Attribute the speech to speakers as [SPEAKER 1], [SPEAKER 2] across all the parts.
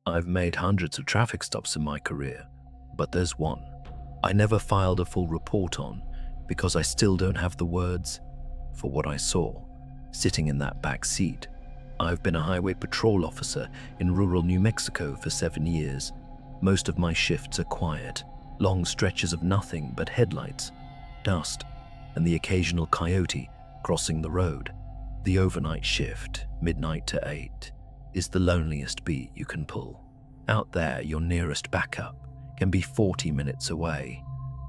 [SPEAKER 1] I've made hundreds of traffic stops in my career, but there's one I never filed a full report on because I still don't have the words for what I saw sitting in that back seat. I've been a highway patrol officer in rural New Mexico for 7 years. Most of my shifts are quiet, long stretches of nothing but headlights, dust, and the occasional coyote crossing the road. The overnight shift, midnight to 8, is the loneliest beat you can pull. Out there, your nearest backup can be 40 minutes away.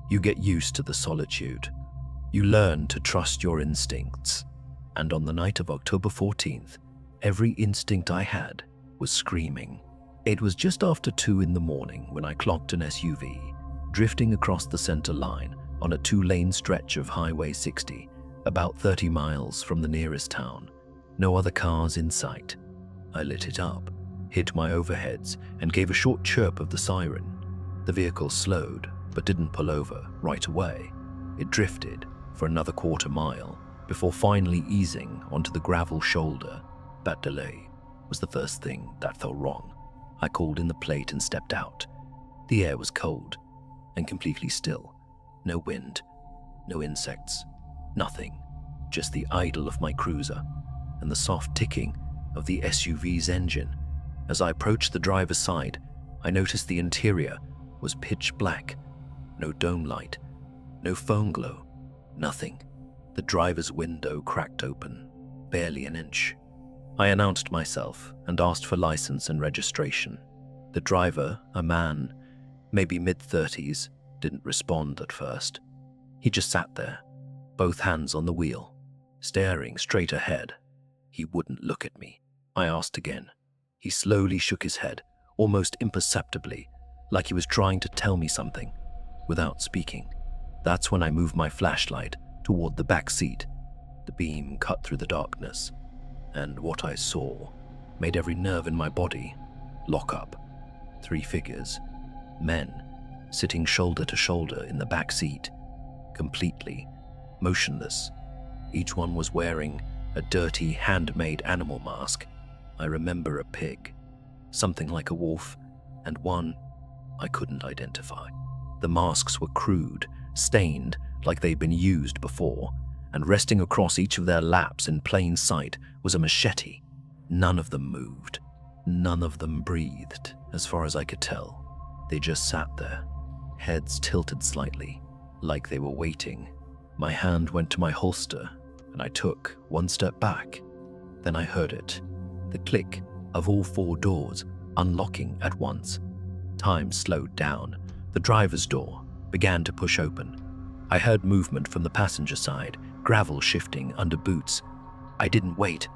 [SPEAKER 1] You get used to the solitude. You learn to trust your instincts. And on the night of October 14th, every instinct I had was screaming. It was just after 2 in the morning when I clocked an SUV drifting across the center line on a 2-lane stretch of Highway 60, about 30 miles from the nearest town. No other cars in sight. I lit it up, hit my overheads, and gave a short chirp of the siren. The vehicle slowed, but didn't pull over right away. It drifted for another quarter mile before finally easing onto the gravel shoulder. That delay was the first thing that felt wrong. I called in the plate and stepped out. The air was cold and completely still. No wind, no insects, nothing. Just the idle of my cruiser and the soft ticking of the SUV's engine. As I approached the driver's side, I noticed the interior was pitch black. No dome light, no phone glow, nothing. The driver's window cracked open, barely an inch. I announced myself and asked for license and registration. The driver, a man, maybe mid-30s, didn't respond at first. He just sat there, both hands on the wheel, staring straight ahead. He wouldn't look at me. I asked again. He slowly shook his head, almost imperceptibly, like he was trying to tell me something, without speaking. That's when I moved my flashlight toward the back seat. The beam cut through the darkness, and what I saw made every nerve in my body lock up. 3 figures, men, sitting shoulder to shoulder in the back seat, completely motionless. Each one was wearing a dirty, handmade animal mask. I remember a pig, something like a wolf, and one I couldn't identify. The masks were crude, stained like they'd been used before, and resting across each of their laps in plain sight was a machete. None of them moved. None of them breathed, as far as I could tell. They just sat there, heads tilted slightly, like they were waiting. My hand went to my holster, and I took one step back. Then I heard it, the click of all 4 doors unlocking at once. Time slowed down. The driver's door began to push open. I heard movement from the passenger side, gravel shifting under boots. I didn't wait.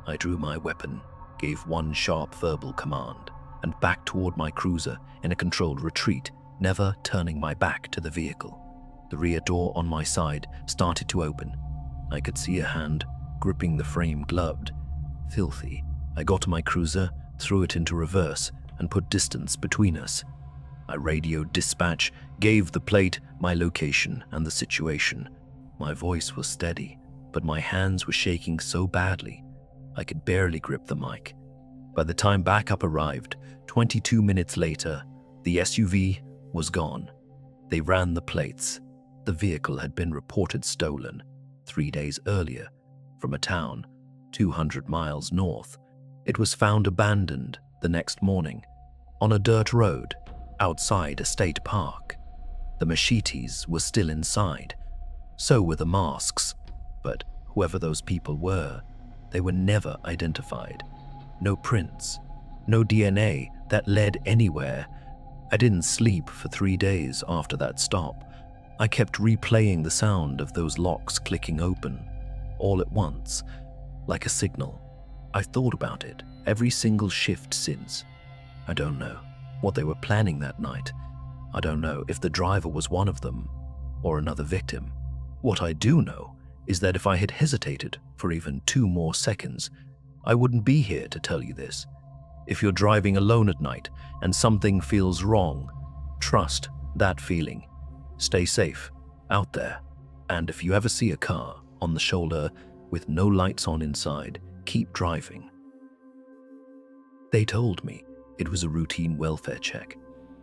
[SPEAKER 1] I drew my weapon, gave one sharp verbal command, and backed toward my cruiser in a controlled retreat, never turning my back to the vehicle. The rear door on my side started to open. I could see a hand gripping the frame, gloved, filthy. I got to my cruiser, threw it into reverse, and put distance between us. I radioed dispatch, gave the plate my location and the situation. My voice was steady, but my hands were shaking so badly I could barely grip the mic. By the time backup arrived, 22 minutes later, the SUV was gone. They ran the plates. The vehicle had been reported stolen 3 days earlier from a town 200 miles north. It was found abandoned the next morning on a dirt road outside a state park. The machetes were still inside. So were the masks, but whoever those people were, they were never identified. No prints, no DNA that led anywhere. I didn't sleep for 3 days after that stop. I kept replaying the sound of those locks clicking open, all at once, like a signal. I've thought about it every single shift since. I don't know what they were planning that night. I don't know if the driver was one of them or another victim. What I do know is that if I had hesitated for even 2 more seconds, I wouldn't be here to tell you this. If you're driving alone at night and something feels wrong, trust that feeling. Stay safe out there. And if you ever see a car on the shoulder with no lights on inside, keep driving. They told me It was a routine welfare check.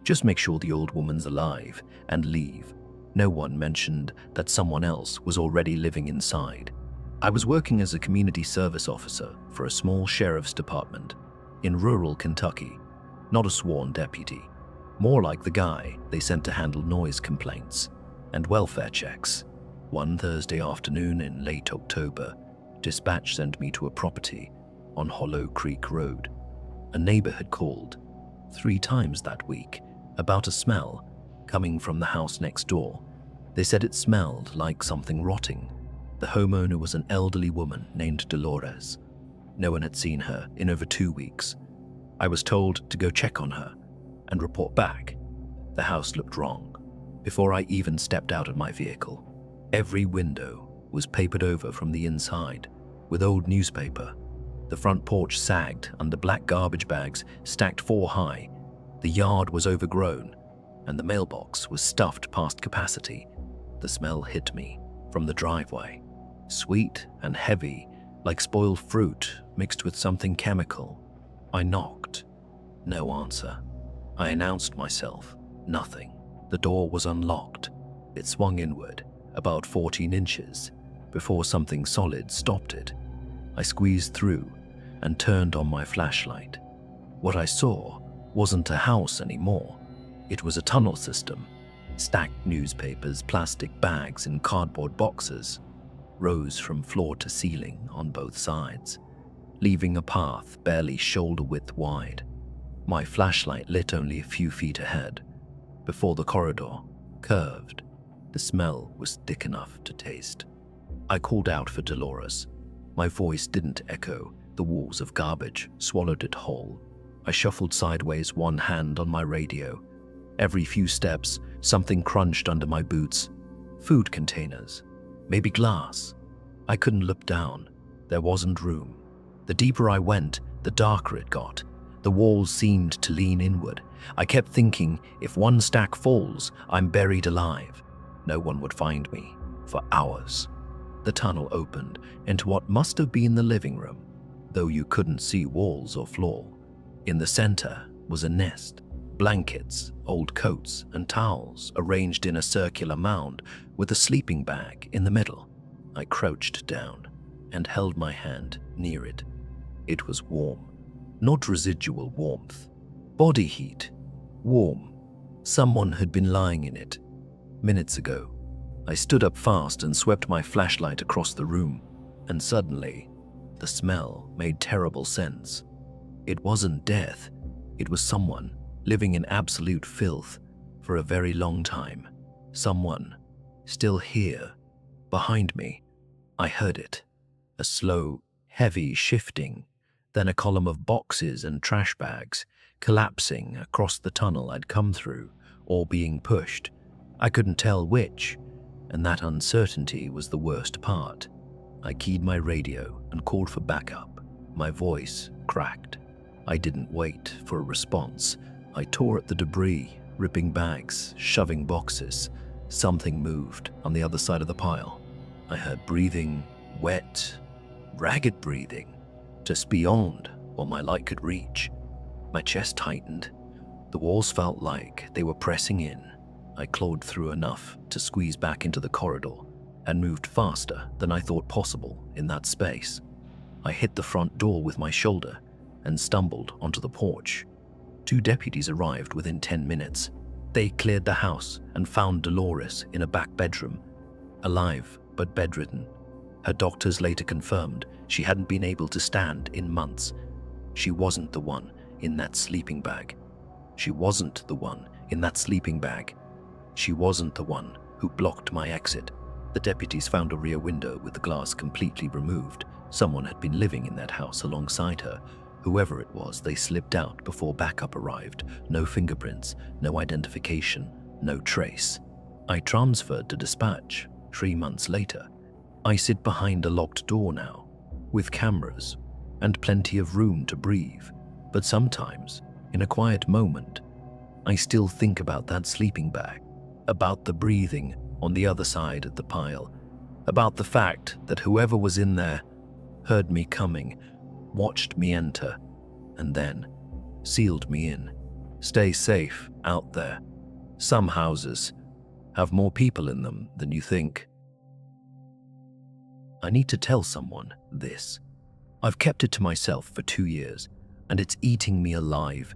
[SPEAKER 1] Just make sure the old woman's alive and leave. No one mentioned that someone else was already living inside. I was working as a community service officer for a small sheriff's department in rural Kentucky, not a sworn deputy, more like the guy they sent to handle noise complaints and welfare checks. One Thursday afternoon in late October, dispatch sent me to a property on Hollow Creek Road. A neighbor had called 3 times that week about a smell coming from the house next door. They said it smelled like something rotting. The homeowner was an elderly woman named Dolores. No one had seen her in over 2 weeks. I was told to go check on her and report back. The house looked wrong. Before I even stepped out of my vehicle, every window was papered over from the inside with old newspaper. The front porch sagged under black garbage bags stacked 4 high. The yard was overgrown, and the mailbox was stuffed past capacity. The smell hit me from the driveway, sweet and heavy, like spoiled fruit mixed with something chemical. I knocked. No answer. I announced myself. Nothing. The door was unlocked. It swung inward, about 14 inches, before something solid stopped it. I squeezed through and turned on my flashlight. What I saw wasn't a house anymore. It was a tunnel system. Stacked newspapers, plastic bags, and cardboard boxes rose from floor to ceiling on both sides, leaving a path barely shoulder-width wide. My flashlight lit only a few feet ahead, before the corridor curved. The smell was thick enough to taste. I called out for Dolores. My voice didn't echo. The walls of garbage swallowed it whole. I shuffled sideways, one hand on my radio. Every few steps, something crunched under my boots. Food containers, maybe glass. I couldn't look down. There wasn't room. The deeper I went, the darker it got. The walls seemed to lean inward. I kept thinking, if one stack falls, I'm buried alive. No one would find me for hours. The tunnel opened into what must have been the living room, though you couldn't see walls or floor. In the center was a nest. Blankets, old coats, and towels arranged in a circular mound with a sleeping bag in the middle. I crouched down and held my hand near it. It was warm, not residual warmth. Body heat. Warm. Someone had been lying in it minutes ago. I stood up fast and swept my flashlight across the room, and suddenly, the smell made terrible sense. It wasn't death. It was someone living in absolute filth for a very long time. Someone still here, behind me. I heard it. A slow, heavy shifting, then a column of boxes and trash bags collapsing across the tunnel I'd come through, or being pushed. I couldn't tell which, and that uncertainty was the worst part. I keyed my radio and called for backup. My voice cracked. I didn't wait for a response. I tore at the debris, ripping bags, shoving boxes. Something moved on the other side of the pile. I heard breathing, wet, ragged breathing, just beyond what my light could reach. My chest tightened. The walls felt like they were pressing in. I clawed through enough to squeeze back into the corridor and moved faster than I thought possible in that space. I hit the front door with my shoulder and stumbled onto the porch. 2 deputies arrived within 10 minutes. They cleared the house and found Dolores in a back bedroom, alive but bedridden. Her doctors later confirmed she hadn't been able to stand in months. She wasn't the one in that sleeping bag. She wasn't the one in that sleeping bag. She wasn't the one who blocked my exit. The deputies found a rear window with the glass completely removed. Someone had been living in that house alongside her. Whoever it was, they slipped out before backup arrived. No fingerprints, no identification, no trace. I transferred to dispatch 3 months later. I sit behind a locked door now, with cameras and plenty of room to breathe. But sometimes, in a quiet moment, I still think about that sleeping bag, about the breathing on the other side of the pile, about the fact that whoever was in there heard me coming, watched me enter, and then sealed me in. Stay safe out there. Some houses have more people in them than you think. I need to tell someone this. I've kept it to myself for 2 years, and it's eating me alive.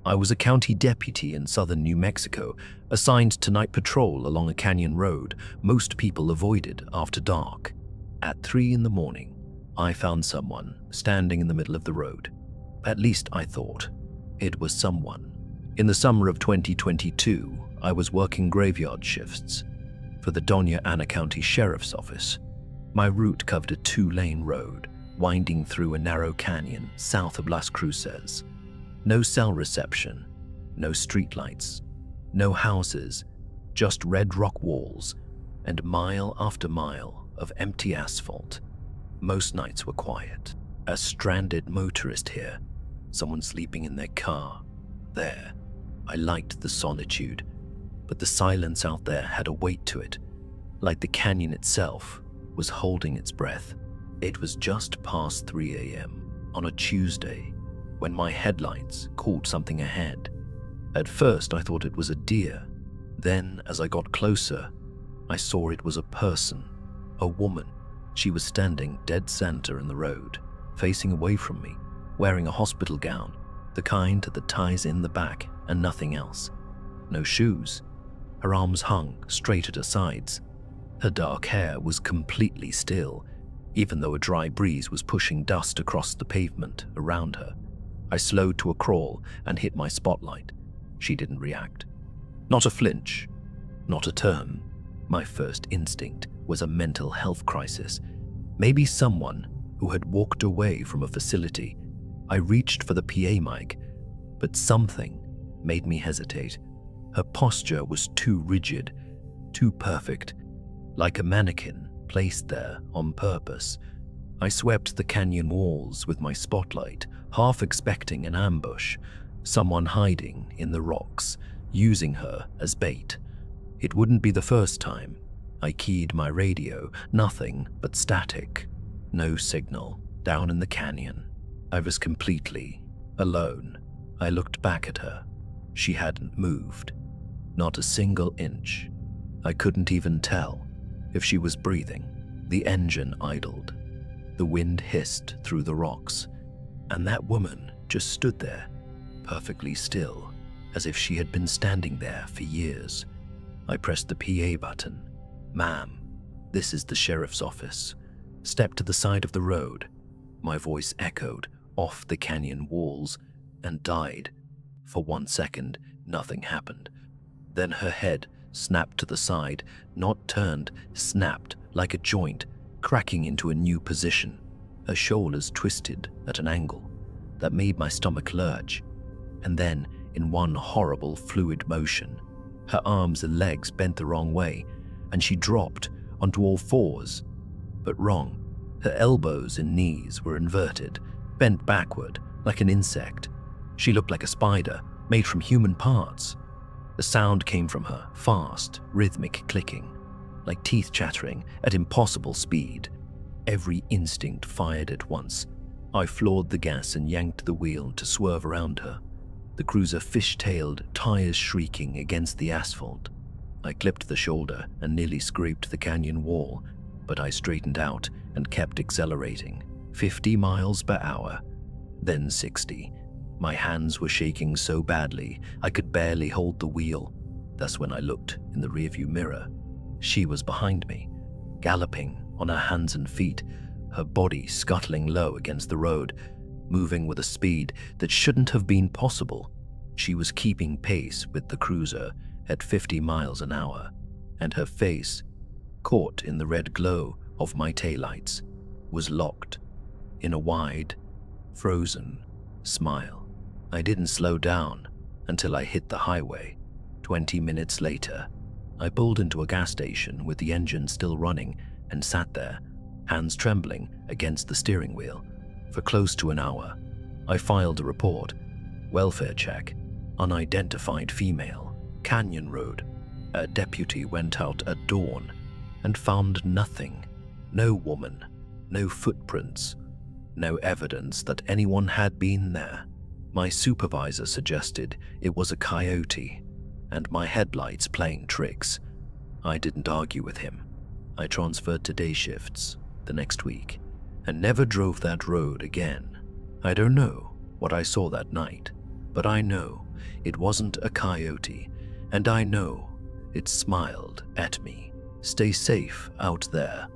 [SPEAKER 1] I was a county deputy in southern New Mexico, assigned to night patrol along a canyon road most people avoided after dark. At 3 in the morning, I found someone standing in the middle of the road. At least I thought it was someone. In the summer of 2022, I was working graveyard shifts for the Doña Ana County Sheriff's Office. My route covered a 2-lane road winding through a narrow canyon south of Las Cruces. No cell reception, no streetlights, no houses, just red rock walls and mile after mile of empty asphalt. Most nights were quiet. A stranded motorist here, someone sleeping in their car. There, I liked the solitude, but the silence out there had a weight to it, like the canyon itself was holding its breath. It was just past 3 a.m. on a Tuesday when my headlights caught something ahead. At first, I thought it was a deer. Then, as I got closer, I saw it was a person, a woman. She was standing dead center in the road, facing away from me, wearing a hospital gown, the kind that ties in the back and nothing else. No shoes. Her arms hung straight at her sides. Her dark hair was completely still, even though a dry breeze was pushing dust across the pavement around her. I slowed to a crawl and hit my spotlight. She didn't react. Not a flinch, not a turn. My first instinct was a mental health crisis. Maybe someone who had walked away from a facility. I reached for the PA mic, but something made me hesitate. Her posture was too rigid, too perfect, like a mannequin placed there on purpose. I swept the canyon walls with my spotlight, half expecting an ambush, someone hiding in the rocks, using her as bait. It wouldn't be the first time. I keyed my radio, nothing but static. No signal down in the canyon. I was completely alone. I looked back at her. She hadn't moved. Not a single inch. I couldn't even tell if she was breathing. The engine idled. The wind hissed through the rocks. And that woman just stood there, perfectly still, as if she had been standing there for years. I pressed the PA button. "Ma'am, this is the sheriff's office. Step to the side of the road." My voice echoed off the canyon walls and died. For 1 second, nothing happened. Then her head snapped to the side, not turned, snapped like a joint, cracking into a new position. Her shoulders twisted at an angle that made my stomach lurch. And then, in one horrible fluid motion, her arms and legs bent the wrong way, and she dropped onto all fours. But wrong. Her elbows and knees were inverted, bent backward like an insect. She looked like a spider made from human parts. The sound came from her, fast, rhythmic clicking, like teeth chattering at impossible speed. Every instinct fired at once. I floored the gas and yanked the wheel to swerve around her. The cruiser fish-tailed, tires shrieking against the asphalt. I clipped the shoulder and nearly scraped the canyon wall, but I straightened out and kept accelerating. 50 miles per hour, then 60. My hands were shaking so badly I could barely hold the wheel. That's when I looked in the rearview mirror. She was behind me, galloping on her hands and feet, her body scuttling low against the road, moving with a speed that shouldn't have been possible. She was keeping pace with the cruiser at 50 miles an hour, and her face, caught in the red glow of my taillights, was locked in a wide, frozen smile. I didn't slow down until I hit the highway. 20 minutes later, I pulled into a gas station with the engine still running and sat there, hands trembling against the steering wheel. For close to an hour, I filed a report. Welfare check, unidentified female, Canyon Road. A deputy went out at dawn and found nothing. No woman, no footprints, no evidence that anyone had been there. My supervisor suggested it was a coyote and my headlights playing tricks. I didn't argue with him. I transferred to day shifts the next week and never drove that road again. I don't know what I saw that night, but I know it wasn't a coyote, and I know it smiled at me. Stay safe out there.